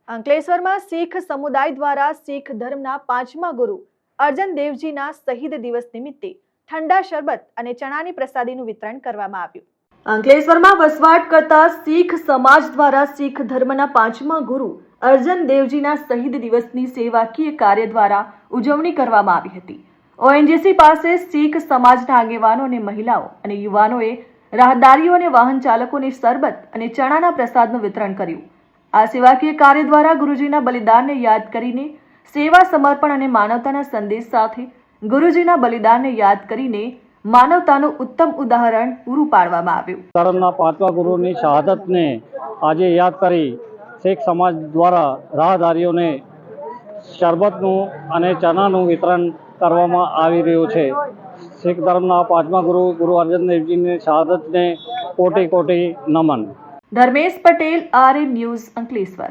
અંકલેશ્વરમાં શીખ સમુદાય દ્વારા શીખ ધર્મના 5મા ગુરુ અર્જન દેવજીના શહીદ દિવસ નિમિત્તે ઠંડા શરબત અને ચણાની પ્રસાદીનું વિતરણ કરવામાં આવ્યું. અંકલેશ્વરમાં વસવાટ કરતા શીખ સમાજ દ્વારા શીખ ધર્મના 5મા ગુરુ અર્જન દેવજીના શહીદ દિવસની સેવાકીય કાર્ય દ્વારા ઉજવણી કરવામાં આવી હતી. ઓએનજીસી પાસે શીખ સમાજના આગેવાનો અને મહિલાઓ અને યુવાનોએ રાહદારીઓ અને વાહન ચાલકોને શરબત અને ચણાના પ્રસાદનું વિતરણ કર્યું. આ સેવાકીય કાર્ય દ્વારા ગુરુજીના બલિદાનને યાદ કરીને સેવા, સમર્પણ અને માનવતાના સંદેશ સાથે ગુરુજીના બલિદાનને યાદ કરીને માનવતાનું ઉત્તમ ઉદાહરણ પૂરું પાડવામાં આવ્યું. ધર્મના 5મા ગુરુની શહાદતને આજે યાદ કરી શીખ સમાજ દ્વારા રાહદારીઓને શરબતનું અને ચણાનું વિતરણ કરવામાં આવી રહ્યું છે. શીખ ધર્મના 5મા ગુરુ અર્જન દેવજીની શહાદતને કોટી કોટી નમન. Dharmesh Patel, RN news, Ankleshwar.